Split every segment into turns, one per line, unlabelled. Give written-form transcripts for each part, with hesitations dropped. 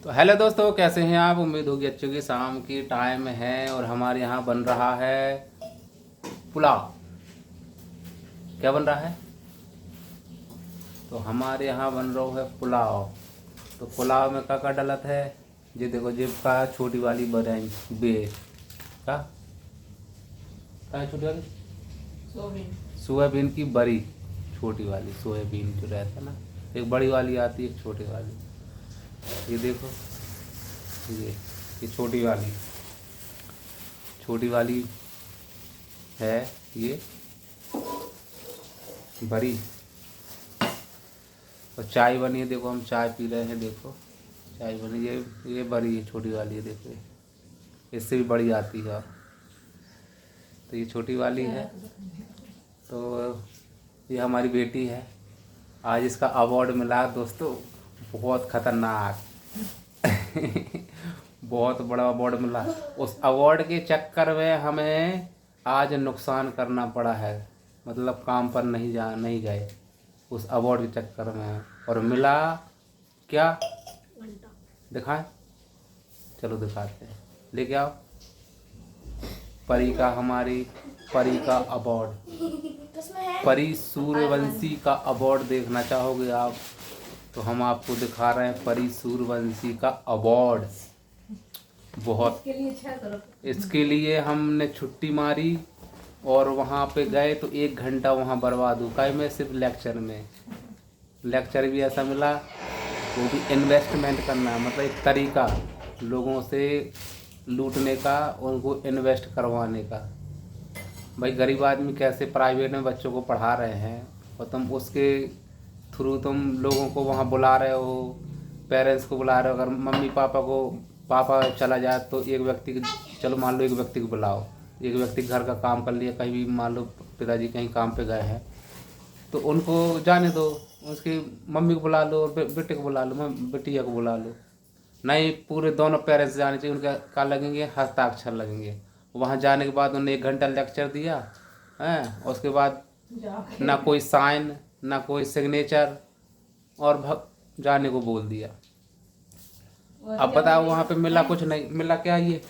तो हेलो दोस्तों, कैसे हैं आप। उम्मीद होगी अच्छी होगी। शाम की टाइम है और हमारे यहाँ बन रहा है पुलाव। क्या बन रहा है? तो हमारे यहाँ बन रहा है पुलाव। तो पुलाव में क्या डलत है? ये देखो, जेब का छोटी वाली बनाई बे का क्या है? छोटी वाली सोयाबीन। सोयाबीन की बड़ी छोटी वाली सोयाबीन जो रहता है ना, एक बड़ी वाली आती है, एक छोटी वाली। ये देखो, ये छोटी वाली है ये बड़ी। और चाय बनी है, देखो हम चाय पी रहे हैं। देखो चाय बनी, ये बड़ी है, छोटी वाली है। देखो इससे भी बड़ी आती है। तो ये छोटी वाली है। तो ये हमारी बेटी है। आज इसका अवार्ड मिला दोस्तों, बहुत खतरनाक बहुत बड़ा अवार्ड मिला। उस अवार्ड के चक्कर में हमें आज नुकसान करना पड़ा है, मतलब काम पर नहीं गए उस अवार्ड के चक्कर में। और मिला क्या? दिखाएं, चलो दिखाते हैं। लेके आओ हमारी परी का अवार्ड। परी सूर्यवंशी का अवार्ड देखना चाहोगे आप तो हम आपको दिखा रहे हैं परी सूर्यवंशी का अवार्ड। बहुत इसके लिए हमने छुट्टी मारी और वहाँ पे गए तो 1 घंटा वहाँ बर्बाद हुआ। कई में सिर्फ लेक्चर भी ऐसा मिला, वो भी इन्वेस्टमेंट करना है, मतलब एक तरीका लोगों से लूटने का, उनको इन्वेस्ट करवाने का। भाई गरीब आदमी कैसे प्राइवेट में बच्चों को पढ़ा रहे हैं और तुम उसके थ्रू तुम लोगों को वहाँ बुला रहे हो, पेरेंट्स को बुला रहे हो। अगर मम्मी पापा को पापा चला जाए तो एक व्यक्ति की, चलो मान लो एक व्यक्ति को बुलाओ, एक व्यक्ति घर का काम कर लिया, कहीं भी मान लो पिताजी कहीं काम पे गए हैं तो उनको जाने दो, उसकी मम्मी को बुला लो और बेटे को बुला लो, बेटिया को बुला लो। नहीं, पूरे दोनों पेरेंट्स जाने चाहिए। उनके क्या लगेंगे? हस्ताक्षर लगेंगे। वहाँ जाने के बाद उन्होंने 1 घंटा लेक्चर दिया है, उसके बाद ना कोई साइन ना कोई सिग्नेचर, और जाने को बोल दिया। अब बताओ वहाँ पे मिला कुछ नहीं मिला। क्या ये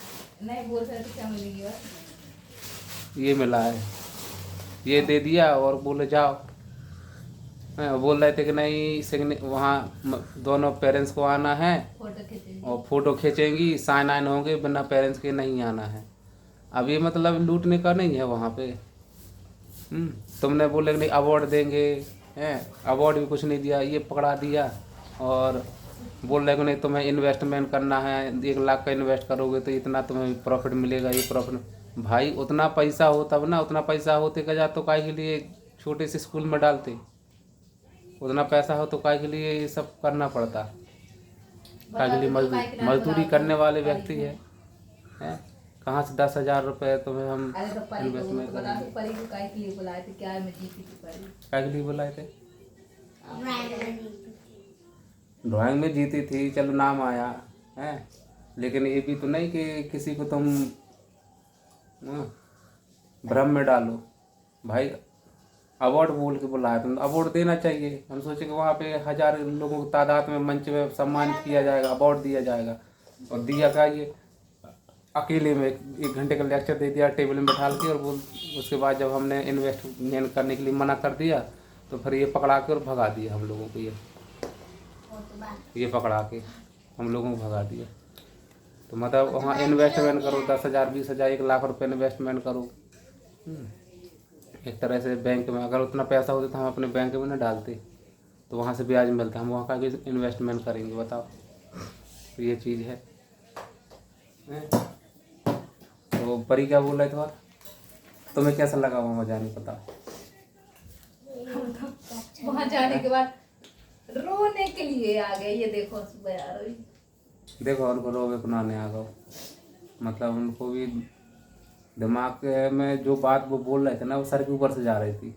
नहीं बोल सकते क्या मिलेगी? ये मिला है, ये दे दिया और बोले जाओ। बोल रहे थे कि नहीं वहाँ दोनों पेरेंट्स को आना है और फोटो खींचेंगी, साइन आइन होंगे, बिना पेरेंट्स के नहीं आना है। अब ये मतलब लूटने का नहीं है वहाँ पे। तुमने बोले कि नहीं अवार्ड देंगे, हैं अवार्ड भी कुछ नहीं दिया, ये पकड़ा दिया। और बोल रहे कि नहीं तुम्हें इन्वेस्टमेंट करना है, 1 लाख का इन्वेस्ट करोगे तो इतना तुम्हें प्रॉफिट मिलेगा। ये प्रॉफिट भाई उतना पैसा हो तब ना, उतना पैसा होते का जा तो काय के लिए छोटे से स्कूल में डालते। उतना पैसा हो तो काय के लिए ये सब करना पड़ता। काय के लिए मजदूरी करने वाले व्यक्ति है, कहाँ से 10,000 रुपये तुम्हें हम इन्वेस्टमेंट करेंगे। काय के लिए बुलाए थे? ड्राइंग में जीती थी, चलो नाम आया है, लेकिन ये भी तो नहीं कि किसी को तुम भ्रम में डालो। भाई अवार्ड बोल के बुलाया, तुम अवार्ड देना चाहिए। हम सोचे कि वहाँ पे 1000 लोगों की तादाद में मंच में सम्मानित किया जाएगा, अवार्ड दिया जाएगा। और दिया क्या? ये अकेले में 1 घंटे का लेक्चर दे दिया टेबल में बैठा के। और उसके बाद जब हमने इन्वेस्टमेंट करने के लिए मना कर दिया तो फिर ये पकड़ा के और भगा दिया हम लोगों को। ये पकड़ा के हम लोगों को भगा दिया। तो मतलब वहाँ इन्वेस्टमेंट करो, 10,000 20,000 1 लाख रुपये इन्वेस्टमेंट करो। एक तरह से बैंक में अगर उतना पैसा होता तो हम अपने बैंक में ना डालते, तो वहाँ से ब्याज मिलता, हम वहाँ का भी इन्वेस्टमेंट करेंगे। बताओ, तो ये चीज़ है। तो परी क्या बोल रहे थे और तुम्हें कैसा लगा वहाँ जाने? बताओ।
वहाँ जाने के बाद रोने के लिए आ गए। ये देखो सुबह यार,
देखो उनको रोवे बनाने आ गए, मतलब उनको भी दिमाग में जो बात वो बोल रहे थे ना, वो सर के ऊपर से जा रही थी,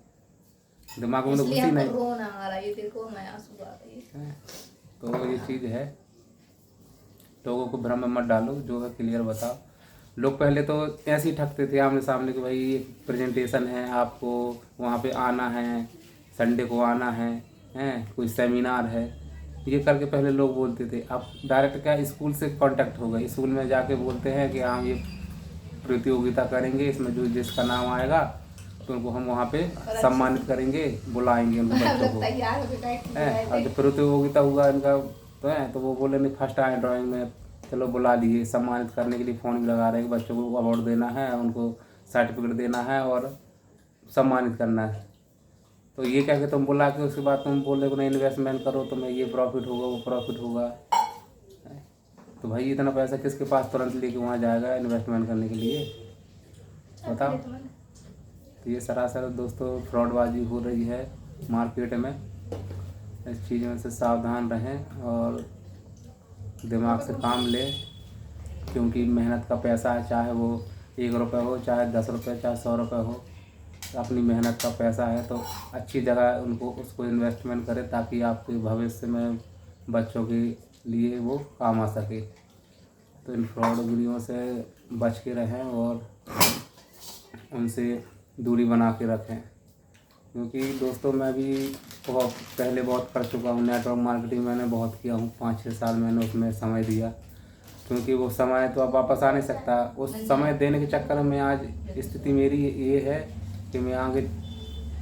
दिमाग में तो घुसी नहीं।
रोना आ रहा है, ये देखो मैं आंसू आ रही है।
तो ये चीज़ है, लोगों को भ्रम में मत डालो, जो है क्लियर बताओ। लोग पहले तो ऐसे ही ठगते थे आमने सामने कि भाई प्रेजेंटेशन है, आपको वहाँ पे आना है, संडे को आना है, कोई सेमिनार है। ये करके पहले लोग बोलते थे। अब डायरेक्ट क्या स्कूल से कांटेक्ट हो गए, स्कूल में जाके बोलते हैं कि हम ये प्रतियोगिता करेंगे, इसमें जो जिसका नाम आएगा तो उनको हम वहाँ पे सम्मानित करेंगे, बुलाएंगे उनके बच्चों को हैं। और जब प्रतियोगिता हुआ इनका तो है, तो वो बोले नहीं फर्स्ट आए ड्राइंग में, चलो बुला लिए, सम्मानित करने के लिए फ़ोन भी लगा रहे हैं कि बच्चों को अवार्ड देना है, उनको सर्टिफिकेट देना है और सम्मानित करना है। तो ये क्या कि तुम बुला के उसके बाद तुम बोले को नहीं इन्वेस्टमेंट करो, तुम्हें ये प्रॉफिट होगा वो प्रॉफिट होगा। तो भाई इतना पैसा किसके पास तुरंत लेके वहाँ जाएगा इन्वेस्टमेंट करने के लिए, बताओ। तो ये सरासर दोस्तों फ्रॉडबाजी हो रही है मार्केट में। इस चीज़ों से सावधान रहें और दिमाग से काम लें, क्योंकि मेहनत का पैसा है, चाहे वो 1 रुपये हो, चाहे 10 रुपये, चाहे 100 रुपये हो, अपनी मेहनत का पैसा है तो अच्छी जगह उनको उसको इन्वेस्टमेंट करें, ताकि आपके भविष्य में बच्चों के लिए वो काम आ सके। तो इन फ्रॉडगिरियों से बच के रहें और उनसे दूरी बना के रखें। क्योंकि दोस्तों मैं भी बहुत पहले बहुत कर चुका हूँ, नेटवर्क मार्केटिंग मैंने बहुत किया हूँ, 5-6 साल मैंने उसमें समय दिया। क्योंकि वो समय तो अब वापस आ नहीं सकता, उस समय देने के चक्कर में आज स्थिति मेरी ये है कि मैं आगे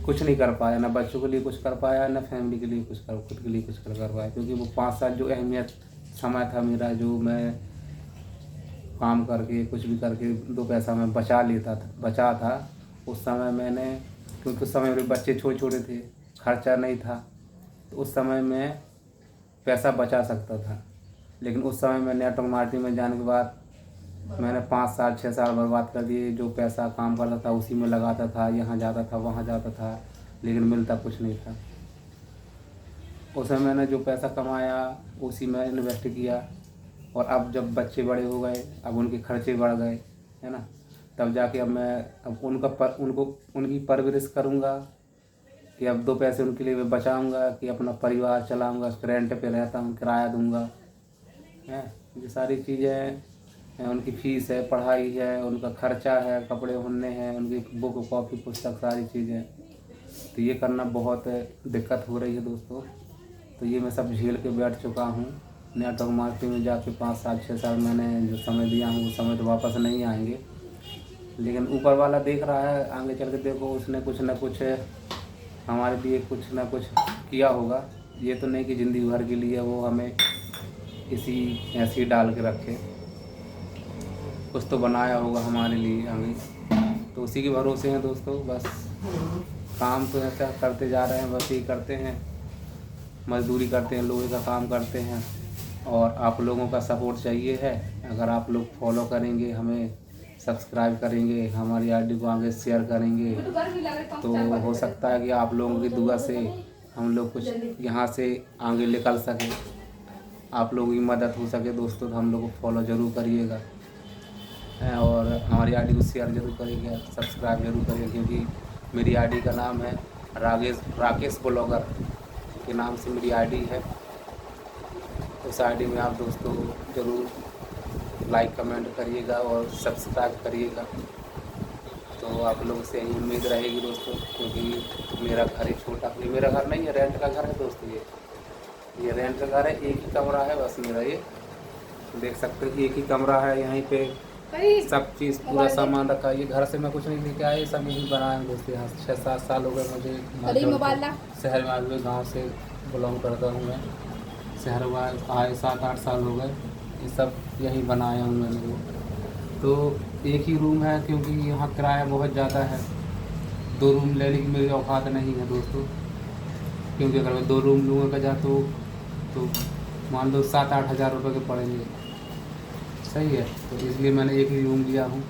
कुछ नहीं कर पाया, ना बच्चों के लिए कुछ कर पाया, ना फैमिली के लिए कुछ खुद के लिए कुछ कर पाया। क्योंकि वो 5 साल जो अहमियत समय था मेरा, जो मैं काम करके कुछ भी करके 2 पैसा मैं बचा था उस समय मैंने, क्योंकि उस समय मेरे बच्चे छोटे छोटे थे, खर्चा नहीं था, तो उस समय मैं पैसा बचा सकता था। लेकिन उस समय मैं नेटवर्क मार्केटिंग में जाने के बाद मैंने 5 साल 6 साल बर्बाद कर दिए। जो पैसा काम करता था उसी में लगाता था, यहाँ जाता था वहाँ जाता था, लेकिन मिलता कुछ नहीं था। उसमें मैंने जो पैसा कमाया उसी में इन्वेस्ट किया, और अब जब बच्चे बड़े हो गए, अब उनके खर्चे बढ़ गए, है ना, तब जाके अब मैं अब उनकी परवरिश करूँगा कि अब 2 पैसे उनके लिए मैं बचाऊँगा, कि अपना परिवार चलाऊँगा, रेंट पे रहता हूँ, किराया दूँगा, है। ये सारी चीज़ें हैं, उनकी फ़ीस है, पढ़ाई है, उनका खर्चा है, कपड़े होने हैं, उनकी बुक कॉपी पुस्तक सारी चीज़ें। तो ये करना बहुत दिक्कत हो रही है दोस्तों। तो ये मैं सब झेल के बैठ चुका हूँ। नेटवर्क मार्केटिंग में जाके 5 साल 6 साल मैंने जो समय दिया हूँ, वो समय तो वापस नहीं आएंगे, लेकिन ऊपर वाला देख रहा है आगे चल के, देखो उसने कुछ ना कुछ हमारे लिए कुछ ना कुछ किया होगा। ये तो नहीं कि ज़िंदगी भर के लिए वो हमें इसी ऐसे ही डाल के रखे, कुछ तो बनाया होगा हमारे लिए आगे। तो उसी के भरोसे हैं दोस्तों। बस काम तो ऐसा करते जा रहे हैं, बस यही करते हैं, मजदूरी करते हैं, लोहे का काम करते हैं, और आप लोगों का सपोर्ट चाहिए है। अगर आप लोग फॉलो करेंगे, हमें सब्सक्राइब करेंगे, हमारी आईडी को आगे शेयर करेंगे, तो हो सकता है कि आप लोगों की दुआ से हम लोग कुछ यहाँ से आगे निकल सकें, आप लोगों की मदद हो सके दोस्तों। तो हम लोग को फॉलो ज़रूर करिएगा, और हमारी आईडी को शेयर ज़रूर करिएगा, सब्सक्राइब ज़रूर करिएगा। क्योंकि मेरी आईडी का नाम है राकेश ब्लॉगर के नाम से मेरी आईडी है। उस आईडी में आप दोस्तों ज़रूर लाइक कमेंट करिएगा और सब्सक्राइब करिएगा। तो आप लोगों से यही उम्मीद रहेगी दोस्तों। क्योंकि मेरा घर ही छोटा, ये मेरा घर नहीं है, रेंट का घर है दोस्तों। ये रेंट का घर है, एक ही कमरा है बस मेरा। ये देख सकते हो, एक ही कमरा है, यहीं पे सब चीज़ पूरा सामान रखा है। ये घर से मैं कुछ नहीं लेके आया, सब यही बनाया दोस्तों। यहाँ 6-7 साल हो गए मुझे शहर में आए, गाँव से बिलोंग करता हूँ मैं। शहर में आए 7-8 साल हो गए, ये सब यही बनाया हूँ मैंने। तो एक ही रूम है, क्योंकि यहाँ किराया बहुत ज़्यादा है। 2 रूम लेने की मेरी औकात नहीं है दोस्तों। क्योंकि अगर मैं 2 रूम लूँगा जा तो मान लो 7-8 हज़ार रुपये के पड़ेंगे, सही है। तो इसलिए मैंने एक ही रूम लिया हूँ,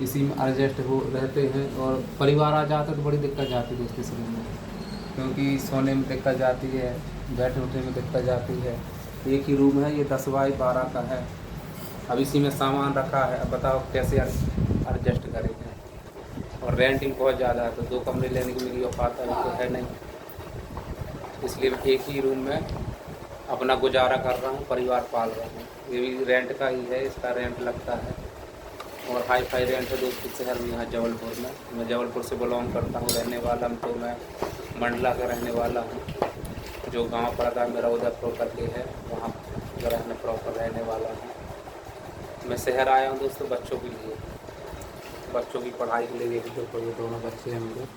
इसी में एडजस्ट हो रहते हैं। और परिवार आ जाता है तो बड़ी दिक्कत जाती है दोस्तों इस रूम में, क्योंकि सोने में दिक्कत जाती है, बैठने उठने में दिक्कत जाती है। एक ही रूम है, ये 10 बाई 12 का है। अब इसी में सामान रखा है, अब बताओ कैसे एडजस्ट करेंगे। और रेंटिंग बहुत ज़्यादा है, तो 2 कमरे लेने की मेरी औकात तो है नहीं। इसलिए मैं एक ही रूम में अपना गुजारा कर रहा हूँ, परिवार पाल रहा हूँ। ये भी रेंट का ही है, इसका रेंट लगता है। और हाई फाई रेंट है दोस्तों शहर में, यहाँ जबलपुर में। मैं जबलपुर से बिलोंग करता हूँ, रहने वाला हूँ, तो मैं मंडला का रहने वाला हूँ। जो गांव पड़ता है मेरा उदयपुर करके है, वहाँ जो मैं प्रॉपर रहने वाला हूँ। मैं शहर आया हूँ दोस्तों बच्चों के लिए, बच्चों की पढ़ाई के लिए। देखो ये दोनों बच्चे हैं मेरे,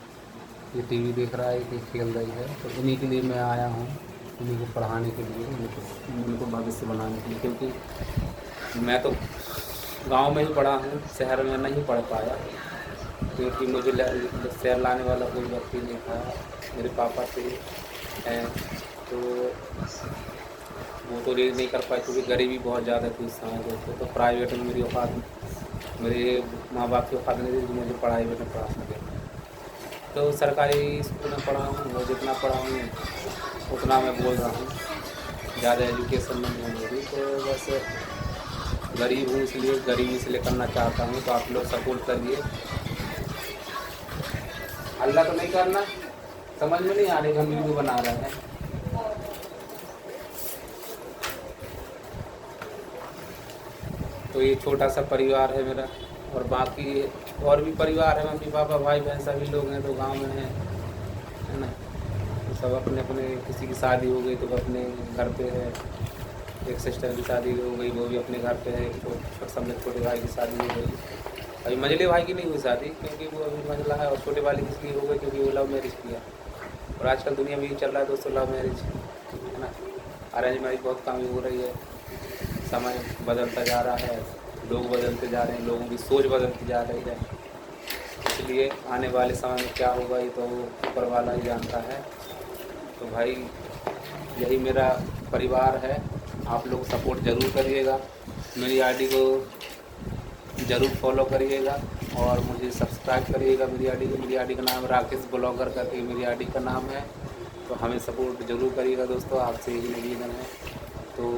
ये टीवी देख रहा है, ये खेल रही है, तो इन्हीं के लिए मैं आया हूँ, इन्हीं को पढ़ाने के लिए, उनको भविष्य बनाने के लिए। क्योंकि मैं तो गांव में ही पढ़ा हूँ, शहर में नहीं पढ़ पाया, क्योंकि मुझे शहर लाने वाला कोई व्यक्ति नहीं था। मेरे पापा से हैं, तो वो तो रेज नहीं कर पाए क्योंकि गरीबी बहुत ज़्यादा थी उस समय दोस्तों। तो प्राइवेट में मेरी औकात, मेरे माँ बाप की औकात नहीं थी कि मुझे प्राइवेट में पढ़ा सके। तो सरकारी स्कूल में पढ़ा हूँ, वो जितना पढ़ा हूँ उतना मैं बोल रहा हूँ, ज़्यादा एजुकेशन नहीं है मेरी। तो बस गरीब हूँ इसलिए गरीबी से करना चाहता हूँ, तो आप लोग सपोर्ट करिए। अल्लाह तो नहीं करना, समझ में नहीं आ रही, हम वीडियो बना रहे हैं। तो ये छोटा सा परिवार है मेरा, और बाकी और भी परिवार है, मम्मी पापा भाई बहन सभी लोग हैं, तो गांव में हैं, है ना। तो सब अपने अपने, किसी की शादी हो गई तो अपने घर पे है, एक सिस्टर की शादी हो गई वो भी अपने घर पे है, एक छोटे भाई की शादी हो गई। अभी मंझले भाई की नहीं हुई शादी क्योंकि वो अभी मंझला है, और छोटे वाले किसकी हो गई क्योंकि वो लव मैरिज किया। और आजकल दुनिया में ये चल रहा है दोस्तों, लव मैरिज, है ना। अरेंज मैरिज बहुत कम हो रही है, समय बदलता जा रहा है, लोग बदलते जा रहे हैं, लोगों की सोच बदलती जा रही है। इसलिए आने वाले समय में क्या होगा ये तो ऊपर वाला ही जानता है। तो भाई यही मेरा परिवार है, आप लोग सपोर्ट ज़रूर करिएगा, मेरी आईडी को ज़रूर फॉलो करिएगा और मुझे सब्सक्राइब करिएगा। मेरी आईडी का नाम राकेश ब्लॉगर करके मेरी आईडी का नाम है, तो हमें सपोर्ट ज़रूर करिएगा दोस्तों, आपसे यही निवेदन है। तो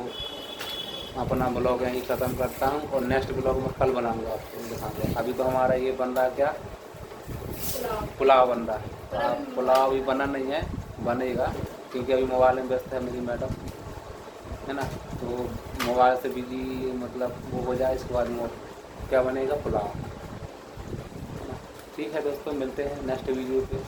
अपना ब्लॉग यहीं ख़त्म करता हूँ, और नेक्स्ट ब्लॉग में कल बनाऊँगा, आपको दिखाऊँगा। अभी तो हमारा ये बन रहा है क्या, पुलाव बन रहा है। पुलाव भी बना नहीं है, बनेगा, क्योंकि अभी मोबाइल में व्यस्त है मेरी मैडम, है ना। तो मोबाइल से बिजी मतलब वो हो जाए, इसके बाद क्या बनेगा, पुलाव। ठीक है दोस्तों, मिलते हैं नेक्स्ट वीडियो पे।